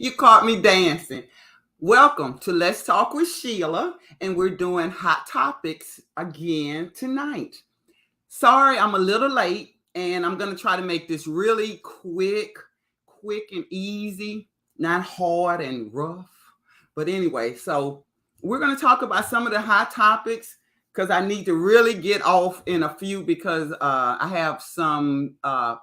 You caught me dancing. Welcome to Let's Talk with Sheila, and we're doing hot topics again tonight. Sorry, I'm a little late, and I'm going to try to make this really quick and easy, not hard and rough. But anyway, so we're going to talk about some of the hot topics because I need to really get off in a few because I have some, how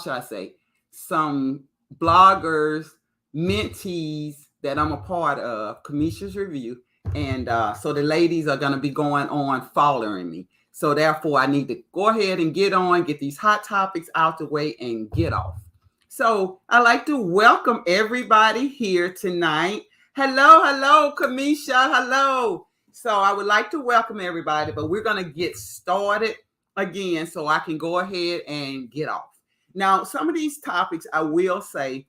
should I say, some bloggers, mentees that I'm a part of, Kamisha's Review. And so the ladies are going to be going on following me. So therefore, I need to go ahead and get these hot topics out the way and get off. So I'd like to welcome everybody here tonight. Hello, Kamisha. Hello. So I would like to welcome everybody, but we're going to get started again so I can go ahead and get off. Now, some of these topics I will say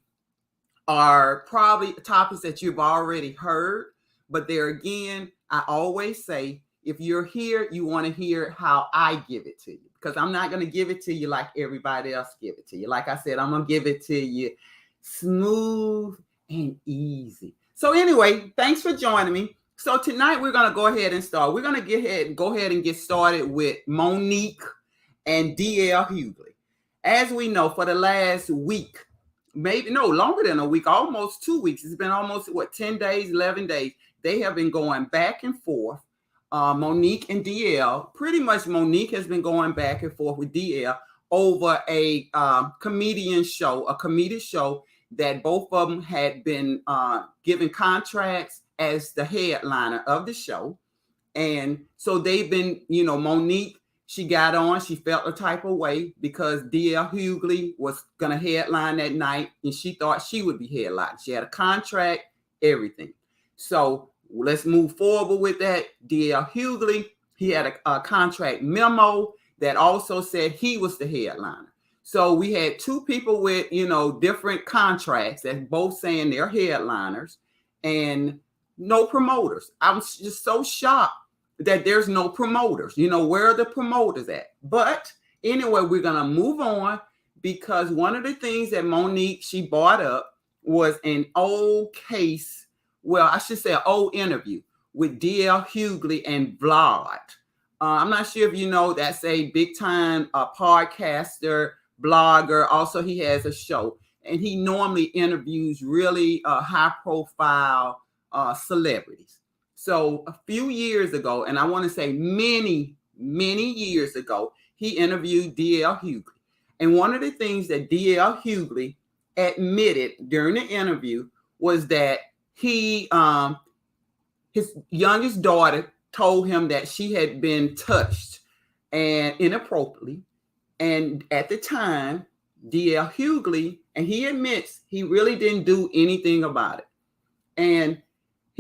are probably topics that you've already heard, but there again, I always say, if you're here, you want to hear how I give it to you, because I'm not going to give it to you like everybody else give it to you. Like I said, I'm going to give it to you smooth and easy. So anyway, thanks for joining me. So tonight we're going to go ahead and start. We're going to go ahead and get started with Monique and DL Hughley. As we know, for the last week, maybe no longer than a week, almost 2 weeks. It's been almost 10 days, 11 days. They have been going back and forth. Monique and DL, pretty much Monique has been going back and forth with DL over a comedic show that both of them had been given contracts as the headliner of the show. And so they've been, Monique, she got on, she felt a type of way because DL Hughley was going to headline that night and she thought she would be headlined. She had a contract, everything. So let's move forward with that. DL Hughley, he had a contract memo that also said he was the headliner. So we had two people with, different contracts that both saying they're headliners and no promoters. I'm just so shocked that there's no promoters. Where are the promoters at? But anyway, we're going to move on because one of the things that Monique, she brought up was an old case. Well, I should say an old interview with DL Hughley and Vlad. I'm not sure if you know, that's a big time podcaster, blogger. Also, he has a show and he normally interviews really high profile celebrities. So a few years ago, and I want to say many years ago, he interviewed DL Hughley. And one of the things that DL Hughley admitted during the interview was that his youngest daughter told him that she had been touched and inappropriately. And at the time, DL Hughley, and he admits he really didn't do anything about it. And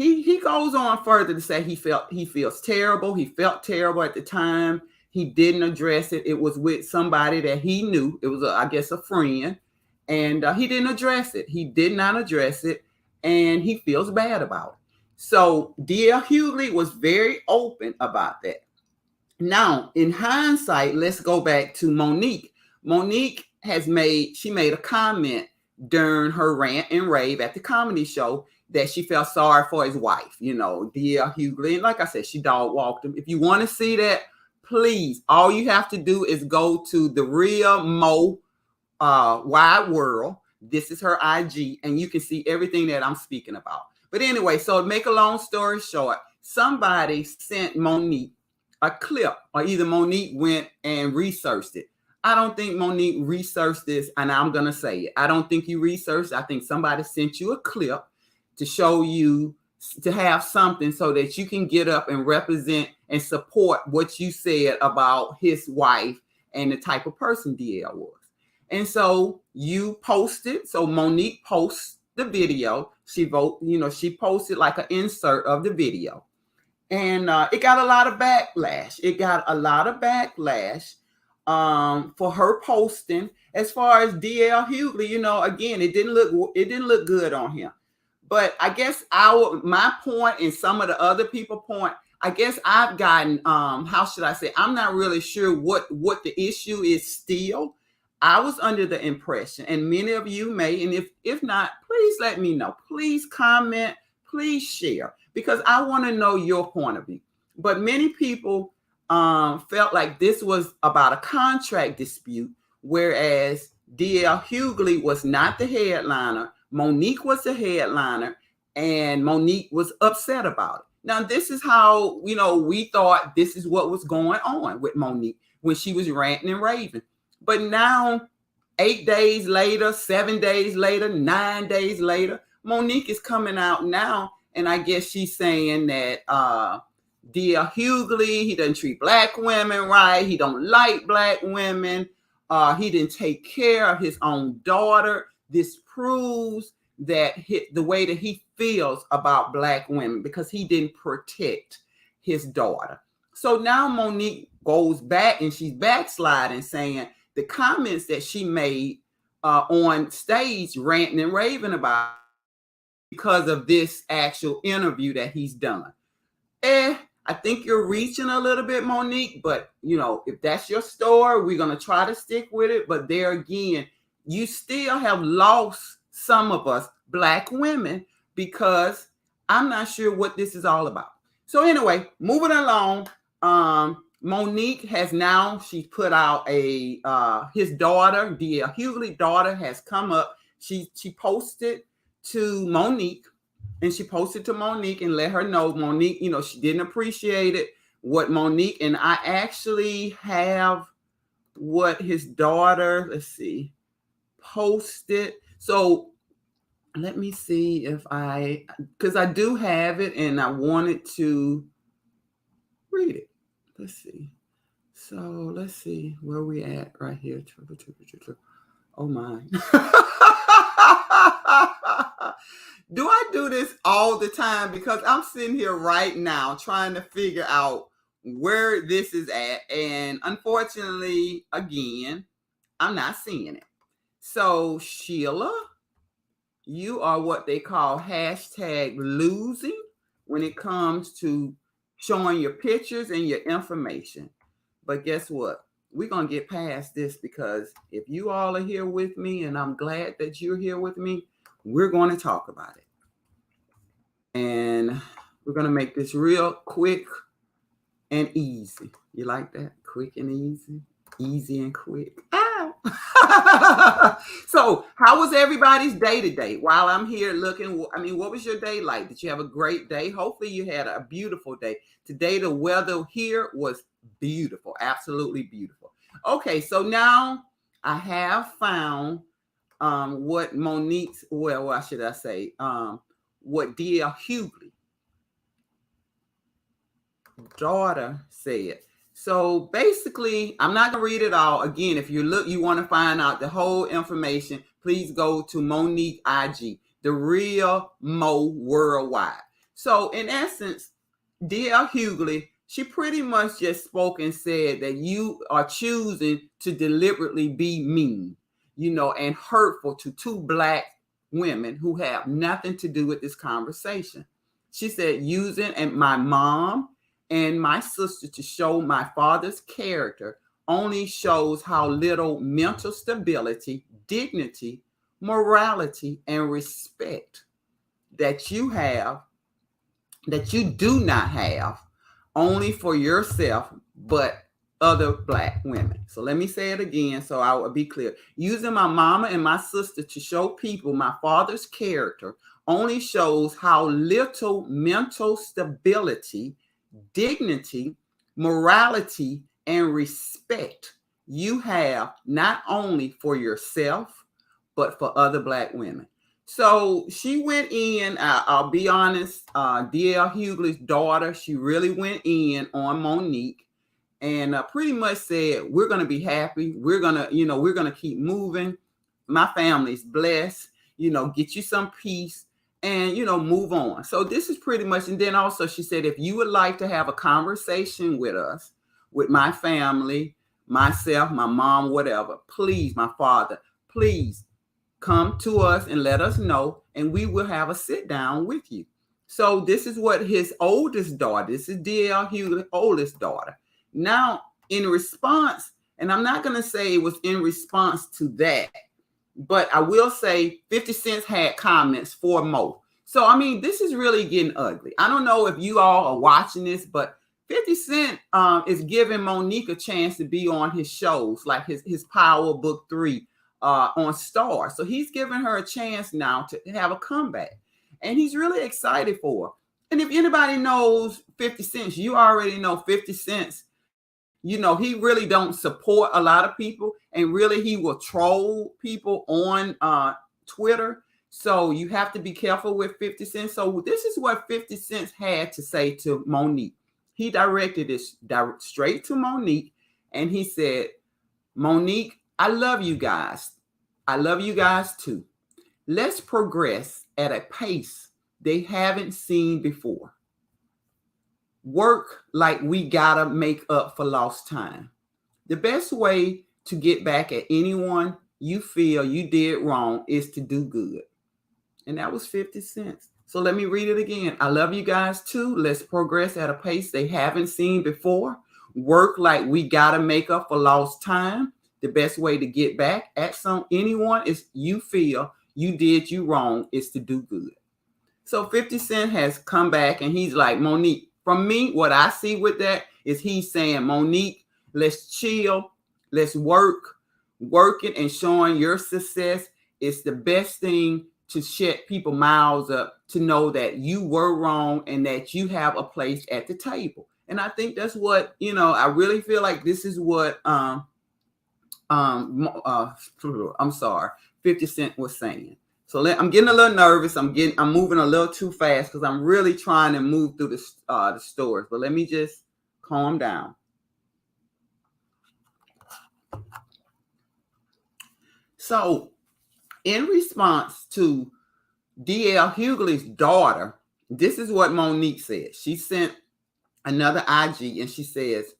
he goes on further to say he feels terrible. He felt terrible at the time. He didn't address it. It was with somebody that he knew. It was, I guess, a friend. And he didn't address it. He did not address it. And he feels bad about it. So DL Hughley was very open about that. Now, in hindsight, let's go back to Monique. Monique made a comment during her rant and rave at the comedy show that she felt sorry for his wife, DL Hughley. And like I said, she dog walked him. If you want to see that, please, all you have to do is go to the Real Mo Wide World. This is her IG, and you can see everything that I'm speaking about. But anyway, so to make a long story short, somebody sent Monique a clip, or either Monique went and researched it. I don't think Monique researched this, and I'm going to say it. I don't think you researched. I think somebody sent you a clip to show you, to have something so that you can get up and represent and support what you said about his wife and the type of person DL was. And so you posted, so Monique posts the video. She posted like an insert of the video. And it got a lot of backlash. For her posting. As far as DL Hughley, again, it didn't look good on him. But I guess my point and some of the other people's point, I guess I've gotten, how should I say, I'm not really sure what the issue is still. I was under the impression, and many of you may, and if not, please let me know. Please comment, please share, because I want to know your point of view. But many people felt like this was about a contract dispute, whereas D.L. Hughley was not the headliner. Monique was the headliner, and Monique was upset about it. Now, this is how, we thought this is what was going on with Monique when she was ranting and raving. But now, 8 days later, 7 days later, 9 days later, Monique is coming out now, and I guess she's saying that D.L. Hughley, he doesn't treat black women right. He don't like black women. He didn't take care of his own daughter. This proves that the way that he feels about black women, because he didn't protect his daughter. So now Monique goes back and she's backsliding, saying the comments that she made on stage, ranting and raving about because of this actual interview that he's done. I think you're reaching a little bit, Monique, but if that's your story, we're going to try to stick with it. But there again, you still have lost some of us black women, because I'm not sure what this is all about. So anyway, moving along, Monique has now, she's put out his daughter, D.L. Hughley's daughter, has come up. She posted to Monique, and she posted to Monique and let her know, Monique, she didn't appreciate it. What Monique, and I actually have what his daughter, let's see, posted. So let me see if because I do have it and I wanted to read it. Let's see. So let's see where we at right here. Oh my. Do I do this all the time? Because I'm sitting here right now trying to figure out where this is at. And unfortunately, again, I'm not seeing it. So Sheila, you are what they call hashtag losing when it comes to showing your pictures and your information. But guess what? We're going to get past this, because if you all are here with me, and I'm glad that you're here with me, we're going to talk about it. And we're going to make this real quick and easy. You like that? Quick and easy? Easy and quick. Ow! So how was everybody's day today? While I'm here looking, what was your day like? Did you have a great day? Hopefully you had a beautiful day. Today, the weather here was beautiful. Absolutely beautiful. Okay, so now I have found what Monique's, what should I say? What D.L. Hughley daughter said. So basically, I'm not going to read it all. Again, if you want to find out the whole information, please go to Monique IG, the real Mo Worldwide. So in essence, D.L. Hughley, she pretty much just spoke and said that you are choosing to deliberately be mean, and hurtful to two black women who have nothing to do with this conversation. She said, using my mom and my sister to show my father's character only shows how little mental stability, dignity, morality, and respect that you do not have, only for yourself, but other black women. So let me say it again so I will be clear. Using my mama and my sister to show people my father's character only shows how little mental stability, dignity, morality, and respect you have, not only for yourself, but for other black women. So she went in, I'll be honest, D.L. Hughley's daughter, she really went in on Monique and pretty much said, we're going to be happy. We're going to keep moving. My family's blessed, get you some peace and, move on. So this is pretty much, and then also she said, if you would like to have a conversation with us, with my family, myself, my mom, whatever, please, my father, please come to us and let us know, and we will have a sit down with you. So this is what his oldest daughter, this is D.L. Hughley's oldest daughter. Now, in response, And I'm not going to say it was in response to that, but I will say 50 Cent had comments for Mo. So, I mean, this is really getting ugly. I don't know if you all are watching this, but 50 Cent is giving Monique a chance to be on his shows, like his Power Book 3 on Star. So he's giving her a chance now to have a comeback. And he's really excited for her. And if anybody knows 50 Cent, you already know 50 Cent. You know, he really don't support a lot of people, and really he will troll people on Twitter. So you have to be careful with 50 Cent. So this is what 50 Cent had to say to Monique. He directed this straight to Monique, and he said, Monique, I love you guys. I love you guys too. Let's progress at a pace they haven't seen before. Work like we gotta make up for lost time. The best way to get back at anyone you feel you did wrong is to do good. And that was 50 Cent. So let me read it again. I love you guys too. Let's progress at a pace they haven't seen before. Work like we gotta make up for lost time. The best way to get back at anyone is you feel you did you wrong is to do good. So 50 Cent has come back and he's like, Monique, from me, what I see with that is he's saying, Monique, let's chill, let's working and showing your success is the best thing to shut people's mouths up, to know that you were wrong and that you have a place at the table. And I think that's what, you know, I really feel like this is what 50 Cent was saying. So I'm getting a little nervous. I'm moving a little too fast because I'm really trying to move through the stories. But let me just calm down. So, in response to D.L. Hughley's daughter, this is what Monique said. She sent another IG and she says,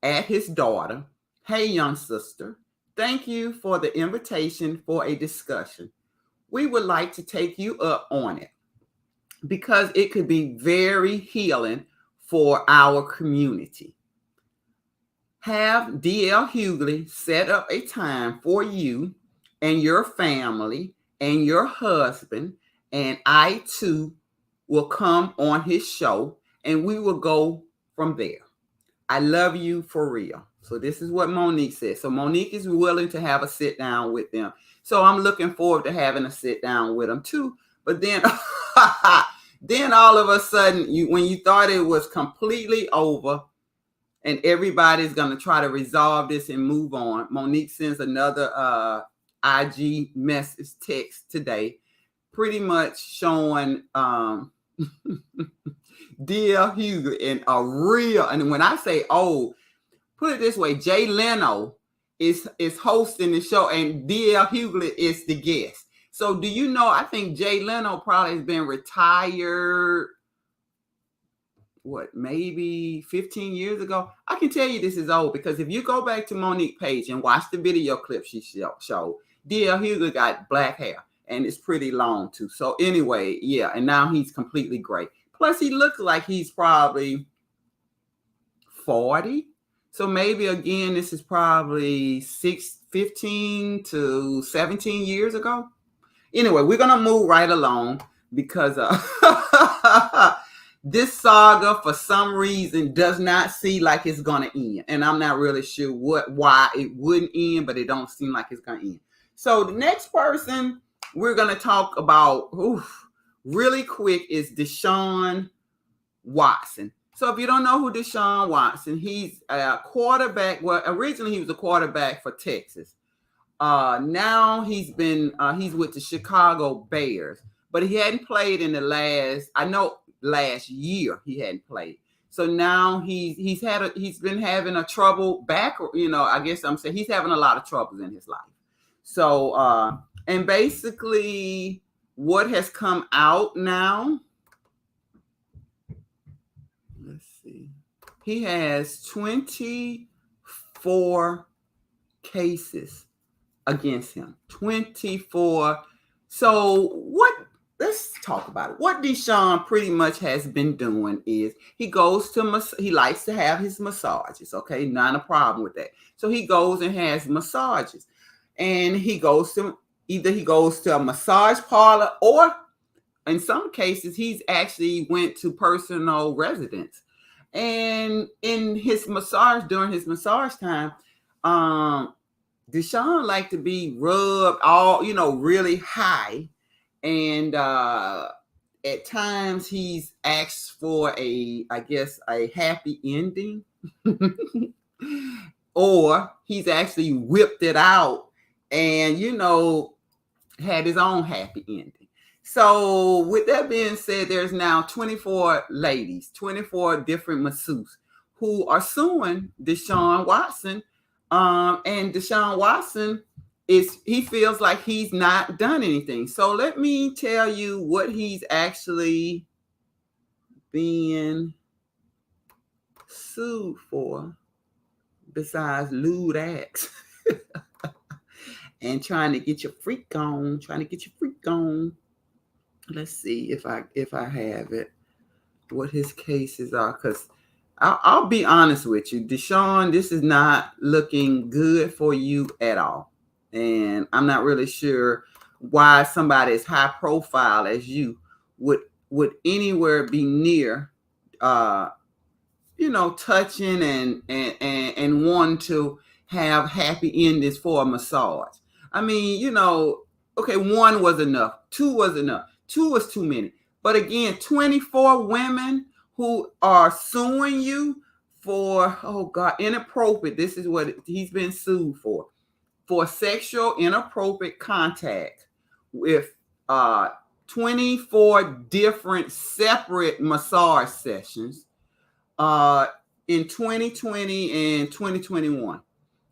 at his daughter, hey, young sister, thank you for the invitation for a discussion. We would like to take you up on it because it could be very healing for our community. Have D.L. Hughley set up a time for you and your family and your husband, and I too will come on his show and we will go from there. I love you for real. So this is what Monique said. So Monique is willing to have a sit down with them. So I'm looking forward to having a sit down with them too. But then, then all of a sudden, when you thought it was completely over and everybody's going to try to resolve this and move on, Monique sends another IG message text today, pretty much showing D.L. Hughley in a real, and when I say put it this way, Jay Leno is hosting the show and D.L. Hughley is the guest. So do you know, I think Jay Leno probably has been retired, maybe 15 years ago? I can tell you this is old because if you go back to Monique's page and watch the video clip she showed, D.L. Hughley got black hair and it's pretty long too. So anyway, yeah, and now he's completely gray. Plus he looks like he's probably 40. So maybe again, this is probably 15 to 17 years ago. Anyway, we're going to move right along because this saga, for some reason, does not seem like it's going to end. And I'm not really sure why it wouldn't end, but it don't seem like it's going to end. So the next person we're going to talk about really quick is Deshaun Watson. So if you don't know who Deshaun Watson, he's a quarterback. Well, originally he was a quarterback for Texas. Now he's with the Chicago Bears, but he hadn't played in last year he hadn't played. So now he's been having a trouble back, I guess I'm saying he's having a lot of troubles in his life. So, and basically what has come out now, let's see, he has 24 cases against him. 24. So let's talk about it. What Deshaun pretty much has been doing is he likes to have his massages. Okay, not a problem with that. So he goes and has massages, and he goes to a massage parlor, or in some cases he's actually went to personal residence. And during his massage time, Deshaun liked to be rubbed all, really high. And at times he's asked for a happy ending. Or he's actually whipped it out and, had his own happy ending. So with that being said, there's now 24 ladies, 24 different masseuses who are suing Deshaun Watson. And Deshaun Watson he feels like he's not done anything. So let me tell you what he's actually being sued for, besides lewd acts and trying to get your freak on. Let's see if I have it, what his cases are, because I'll be honest with you, Deshaun, this is not looking good for you at all. And I'm not really sure why somebody as high profile as you would anywhere be near, touching and wanting to have happy endings for a massage. I mean, okay, one was enough. Two was enough. Two was too many. But again, 24 women who are suing you for, inappropriate. This is what he's been sued for sexual inappropriate contact with 24 different separate massage sessions in 2020 and 2021.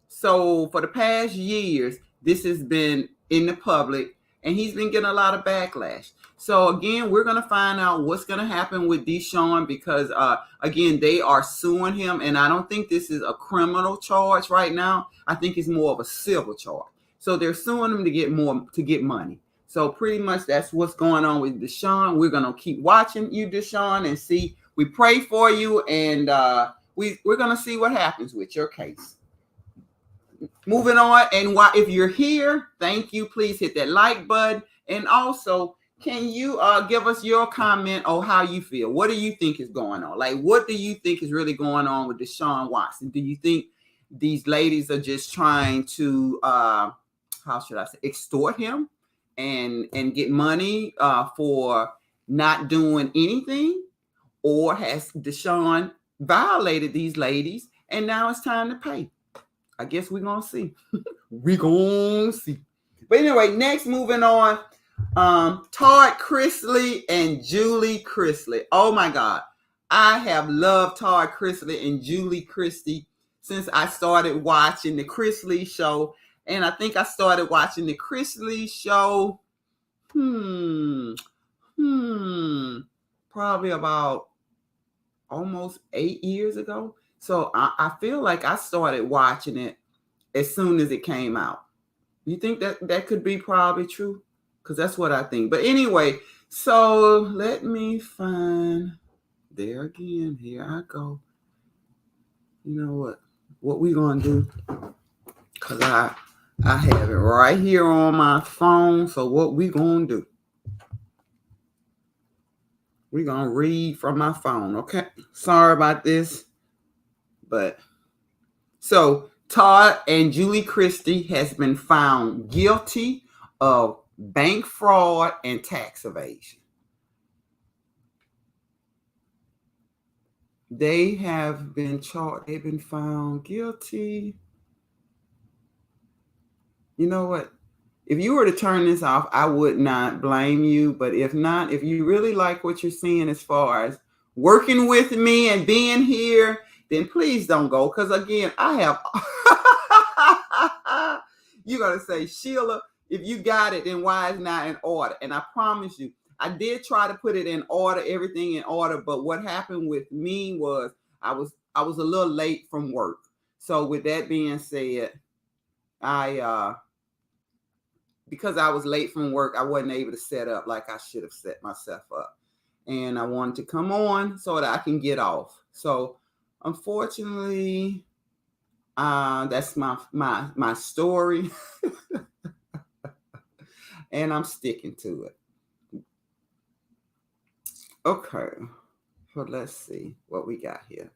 So for the past years, this has been in the public, and he's been getting a lot of backlash. So again, we're going to find out what's going to happen with Deshaun, because again, they are suing him, and I don't think this is a criminal charge right now. I think it's more of a civil charge. So they're suing him to get money. So pretty much that's what's going on with Deshaun. We're going to keep watching you, Deshaun, and see. We pray for you, and we're going to see what happens with your case. Moving on, and if you're here, thank you. Please hit that like button, and also, can you give us your comment on how you feel? What do you think is going on? Like, what do you think is really going on with Deshaun Watson? Do you think these ladies are just trying to, extort him and get money for not doing anything? Or has Deshaun violated these ladies and now it's time to pay? I guess we're going to see. We're going to see. But anyway, next, moving on. Todd Chrisley and Julie Chrisley. Oh my God. I have loved Todd Chrisley and Julie Chrisley since I started watching the Chrisley show. And I think I started watching the Chrisley show probably about almost 8 years ago. So I feel like I started watching it as soon as it came out. You think that could be probably true? Because that's what I think. But anyway, so let me find there again. Here I go. You know what we going to do? Because I have it right here on my phone. So what we going to do? We're going to read from my phone, okay? Sorry about this. But so Todd and Julie Chrisley has been found guilty of bank fraud and tax evasion. They have been charged. They've been found guilty. You know what? If you were to turn this off, I would not blame you. But if not, if you really like what you're seeing as far as working with me and being here, then please don't go. Because again, I have, you're going to say, Sheila, if you got it, then why is not in order? And I promise you, I did try to put it in order, everything in order. But what happened with me was I was a little late from work. So with that being said, I because I was late from work, I wasn't able to set up like I should have set myself up. And I wanted to come on so that I can get off. So unfortunately, that's my story. And I'm sticking to it. Okay. So let's see what we got here.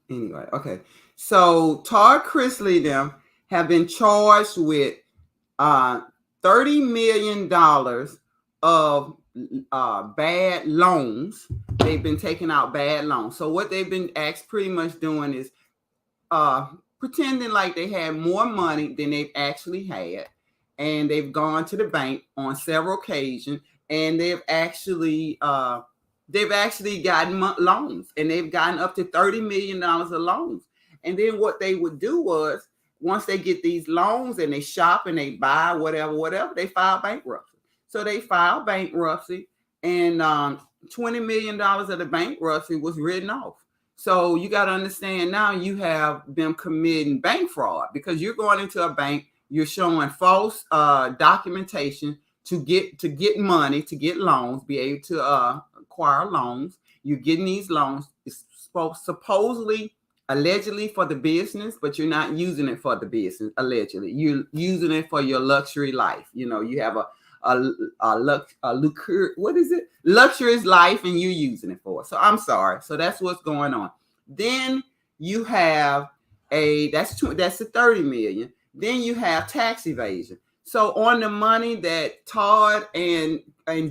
Anyway, okay. So Todd, Chrisley, them have been charged with $30 million of bad loans. They've been taking out bad loans. So what they've been pretty much doing is pretending like they had more money than they've actually had. And they've gone to the bank on several occasions, and they've actually gotten loans, and they've gotten up to $30 million of loans. And then what they would do was, once they get these loans and they shop and they buy whatever, they file bankruptcy. So they filed bankruptcy, and $20 million of the bankruptcy was written off. So you got to understand, now you have them committing bank fraud, because you're going into a bank, you're showing false documentation to get money, to get loans, be able to acquire loans. You're getting these loans. It's supposedly, allegedly for the business, but you're not using it for the business. Allegedly, you're using it for your luxury life. You know, you have luxurious life, and you're using it for it. So I'm sorry. So that's what's going on. Then you have that's the 30 million. Then you have tax evasion. So on the money that Todd and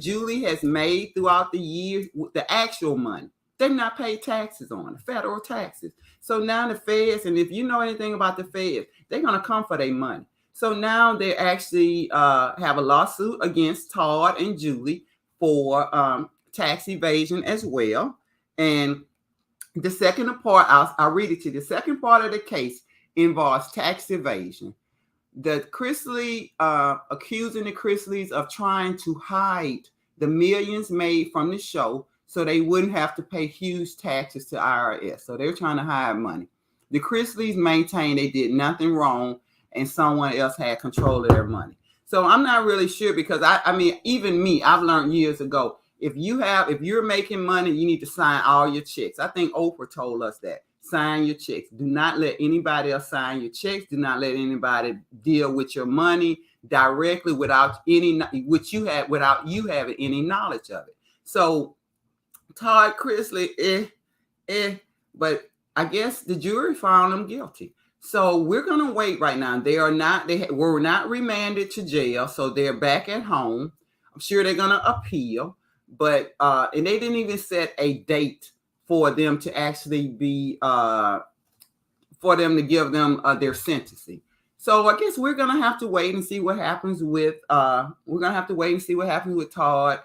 Julie has made throughout the years, the actual money, they've not paid taxes on it, federal taxes. So now the feds, and if you know anything about the feds, they're going to come for their money. So now they actually have a lawsuit against Todd and Julie for tax evasion as well. And the second part, I'll read it to you. The second part of the case involves tax evasion. The Chrisley accusing the Chrisleys of trying to hide the millions made from the show so they wouldn't have to pay huge taxes to IRS. So they're trying to hide money. The Chrisleys maintain they did nothing wrong and someone else had control of their money. So I'm not really sure, because I mean, even me, I've learned years ago, if you're making money, you need to sign all your checks. I think Oprah told us that. Sign your checks. Do not let anybody else sign your checks. Do not let anybody deal with your money directly without you having any knowledge of it. So Todd, Chrisley, but I guess the jury found them guilty. So we're gonna wait right now. They were not remanded to jail, so they're back at home. I'm sure they're gonna appeal, but and they didn't even set a date for them to actually be for them to give them their sentencing. So I guess we're gonna have to wait and see what happens with Todd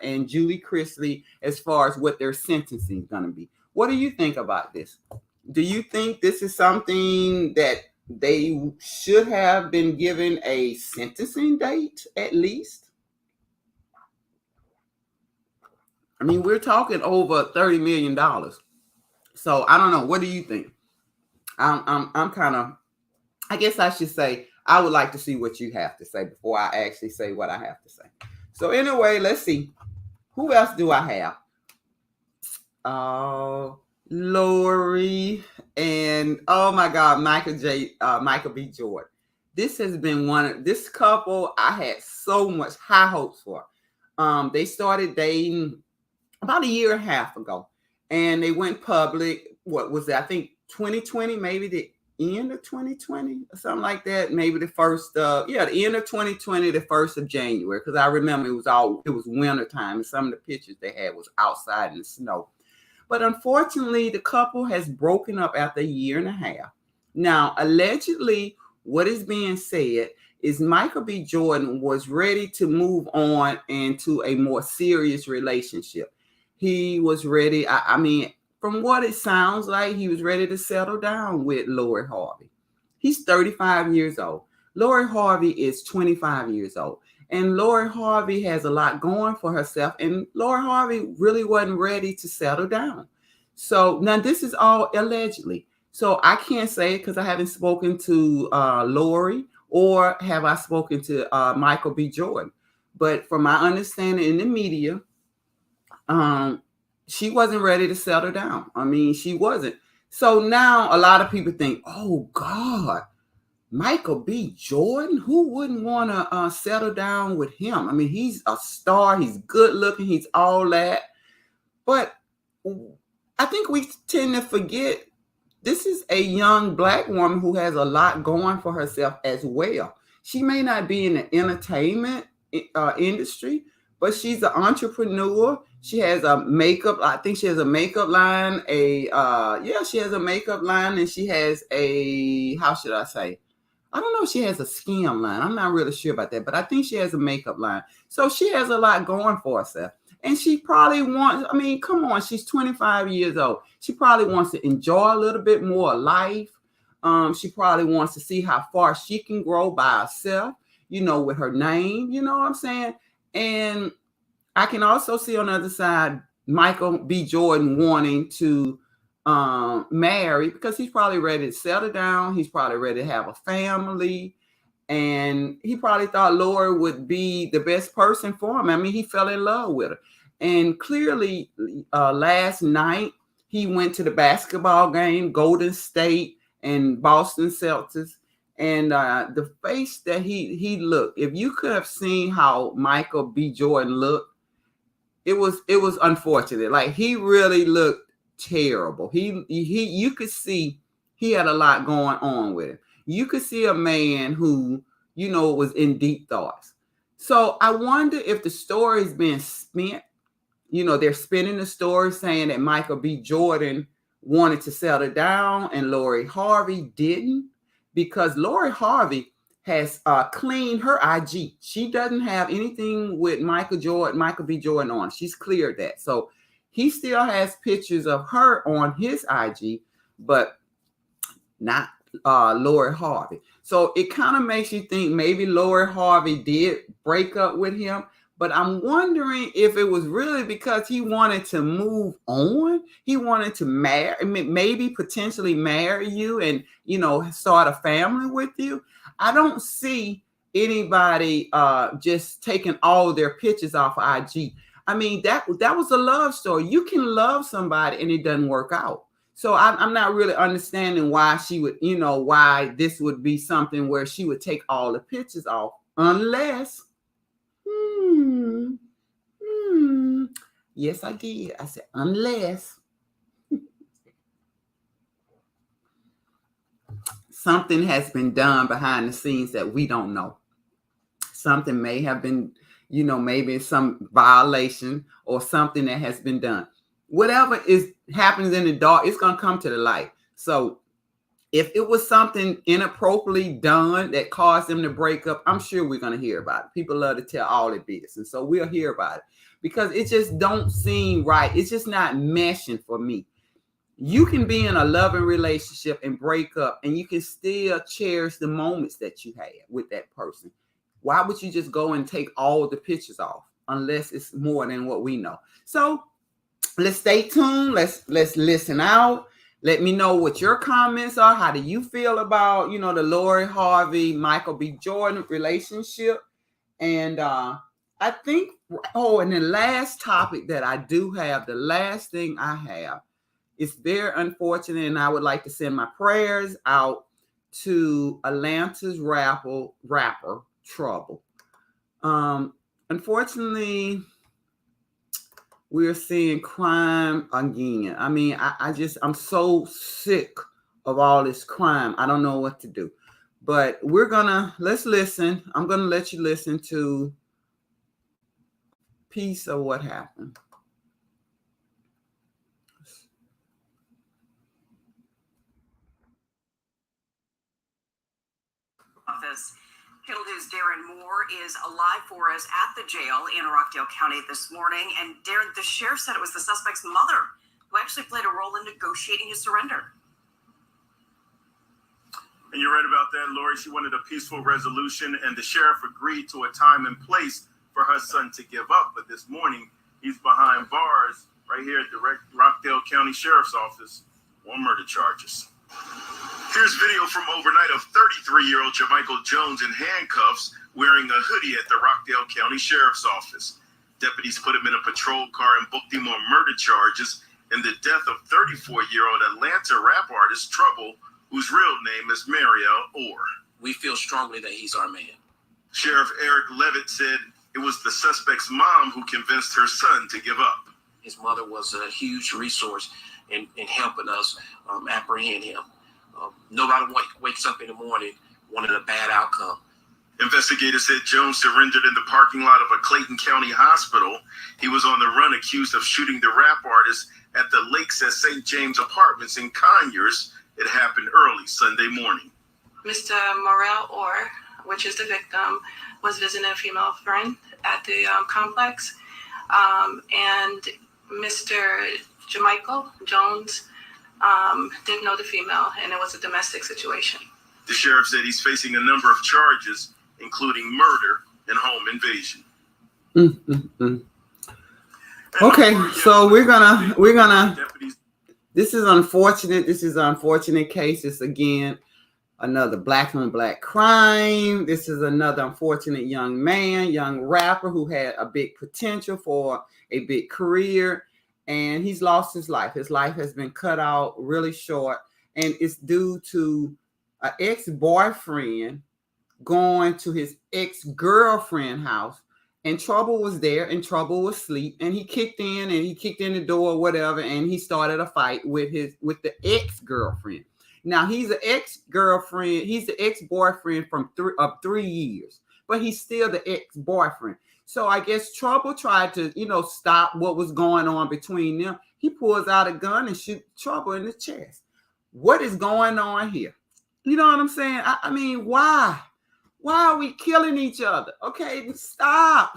and Julie Chrisley as far as what their sentencing is gonna be. What do you think about this? Do you think this is something that they should have been given a sentencing date at least? I mean, we're talking over $30 million. So I don't know. What do you think? I'm kind of, I guess I should say, I would like to see what you have to say before I actually say what I have to say. So anyway, let's see. Who else do I have? Lori and oh my God, Michael B. Jordan. This has been this couple I had so much high hopes for. They started dating about a year and a half ago, and they went public. What was it? I think 2020, maybe the end of 2020 or something like that. Maybe the end of 2020, the 1st of January, because I remember it was winter time, and some of the pictures they had was outside in the snow. But unfortunately, the couple has broken up after a year and a half. Now, allegedly, what is being said is Michael B. Jordan was ready to move on into a more serious relationship. He was ready. I mean, from what it sounds like, he was ready to settle down with Lori Harvey. He's 35 years old. Lori Harvey is 25 years old. And Lori Harvey has a lot going for herself. And Lori Harvey really wasn't ready to settle down. So now this is all allegedly. So I can't say it because I haven't spoken to Lori or have I spoken to Michael B. Jordan. But from my understanding in the media, she wasn't ready to settle down. I mean, she wasn't. So now a lot of people think, oh God, Michael B. Jordan, who wouldn't want to settle down with him? I mean, he's a star. He's good looking. He's all that. But I think we tend to forget this is a young Black woman who has a lot going for herself as well. She may not be in the entertainment industry, but she's an entrepreneur. She has a makeup. I think she has a makeup line. She has a makeup line, and she has a, how should I say? I don't know if she has a skin line. I'm not really sure about that, but I think she has a makeup line. So she has a lot going for herself. And she probably wants, I mean, come on, she's 25 years old. She probably wants to enjoy a little bit more life. She probably wants to see how far she can grow by herself, with her name, you know what I'm saying? And I can also see on the other side, Michael B. Jordan wanting to marry because he's probably ready to settle down. He's probably ready to have a family. And he probably thought Lori would be the best person for him. I mean, he fell in love with her. And clearly, last night, he went to the basketball game, Golden State and Boston Celtics. And the face that he looked, if you could have seen how Michael B. Jordan looked, it was unfortunate. Like, he really looked terrible. You could see he had a lot going on with him. You could see a man who, was in deep thoughts. So I wonder if the story's been spent. They're spinning the story saying that Michael B. Jordan wanted to settle down and Lori Harvey didn't, because Lori Harvey has cleaned her IG. She doesn't have anything with Michael B. Jordan on. She's cleared that. So he still has pictures of her on his IG, but not Lori Harvey. So it kind of makes you think maybe Lori Harvey did break up with him. But I'm wondering if it was really because he wanted to move on. He wanted to marry, maybe potentially marry you and, start a family with you. I don't see anybody just taking all their pictures off of IG. I mean, that was a love story. You can love somebody and it doesn't work out. So I'm not really understanding why she would, why this would be something where she would take all the pictures off unless... Yes, I did. I said, unless something has been done behind the scenes that we don't know. Something may have been, maybe some violation or something that has been done. Whatever happens in the dark, it's going to come to the light. So if it was something inappropriately done that caused them to break up, I'm sure we're going to hear about it. People love to tell all their business. And so we'll hear about it because it just don't seem right. It's just not meshing for me. You can be in a loving relationship and break up and you can still cherish the moments that you had with that person. Why would you just go and take all the pictures off unless it's more than what we know? So let's stay tuned. Let's listen out. Let me know what your comments are. How do you feel about, the Lori Harvey, Michael B. Jordan relationship? And I think, and the last topic that I do have, the last thing I have, is very unfortunate, and I would like to send my prayers out to Atlanta's rapper Trouble. Unfortunately, we're seeing crime again. I mean, I'm so sick of all this crime. I don't know what to do. But let's listen. I'm going to let you listen to a piece of what happened. Office. Cable News' Darren Moore is alive for us at the jail in Rockdale County this morning. And Darren, the sheriff said it was the suspect's mother who actually played a role in negotiating his surrender. And you're right about that, Lori. She wanted a peaceful resolution, and the sheriff agreed to a time and place for her son to give up. But this morning, he's behind bars right here at the Rockdale County Sheriff's Office on murder charges. Here's video from overnight of 33-year-old Jamichael Jones in handcuffs wearing a hoodie at the Rockdale County Sheriff's Office. Deputies put him in a patrol car and booked him on murder charges in the death of 34-year-old Atlanta rap artist Trouble, whose real name is Mario Orr. We feel strongly that he's our man. Sheriff Eric Levitt said it was the suspect's mom who convinced her son to give up. His mother was a huge resource in helping us apprehend him. Nobody wakes up in the morning wanting a bad outcome. Investigators said Jones surrendered in the parking lot of a Clayton County hospital. He was on the run accused of shooting the rap artist at the Lakes at St. James Apartments in Conyers. It happened early Sunday morning. Mr. Morel Orr, which is the victim, was visiting a female friend at the complex. And Mr. Jamichael Jones didn't know the female, and it was a domestic situation. The sheriff said he's facing a number of charges, including murder and home invasion. Okay, so we're gonna. This is unfortunate. This is an unfortunate case. It's again another black on black crime. This is another unfortunate young man, young rapper who had a big potential for a big career, and he's lost his life. His life has been cut out really short, and it's due to an ex-boyfriend going to his ex-girlfriend's house, and Trouble was there, and Trouble was asleep, and he kicked in the door or whatever, and he started a fight with the ex-girlfriend. Now he's an ex-girlfriend, he's the ex-boyfriend from 3 years, but he's still the ex-boyfriend. So I guess Trouble tried to, stop what was going on between them. He pulls out a gun and shoots Trouble in the chest. What is going on here? You know what I'm saying? I mean, why? Why are we killing each other? Okay, stop.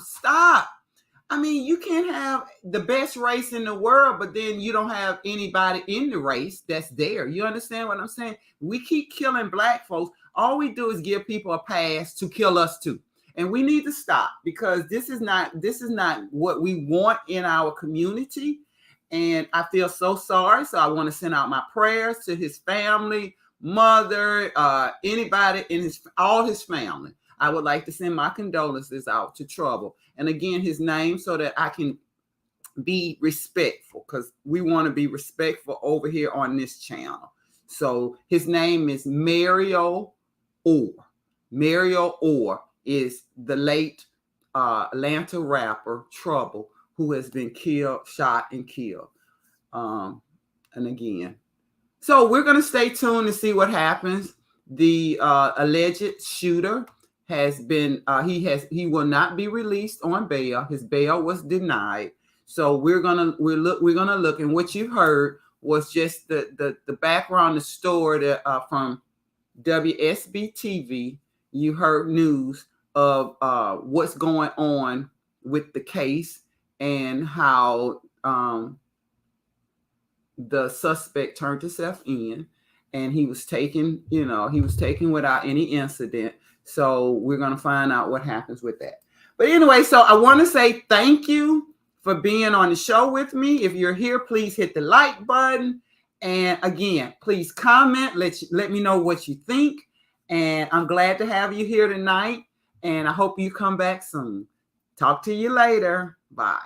I mean, you can't have the best race in the world, but then you don't have anybody in the race that's there. You understand what I'm saying? We keep killing black folks. All we do is give people a pass to kill us too. And we need to stop, because this is not what we want in our community. And I feel so sorry. So I want to send out my prayers to his family, mother, anybody in all his family. I would like to send my condolences out to Trouble. And again, his name, so that I can be respectful, because we want to be respectful over here on this channel. So his name is Mario Orr. Mario Orr is the late Atlanta rapper Trouble, who has been shot and killed. And again, so we're going to stay tuned to see what happens. The alleged shooter has been, he will not be released on bail. His bail was denied. So we're gonna look, and what you heard was just the background, the story that from WSBTV. You heard news of what's going on with the case, and how the suspect turned himself in, and he was taken without any incident. So we're going to find out what happens with that. But anyway, so I want to say thank you for being on the show with me. If you're here, please hit the like button. And again, please comment. Let me know what you think. And I'm glad to have you here tonight. And I hope you come back soon. Talk to you later. Bye.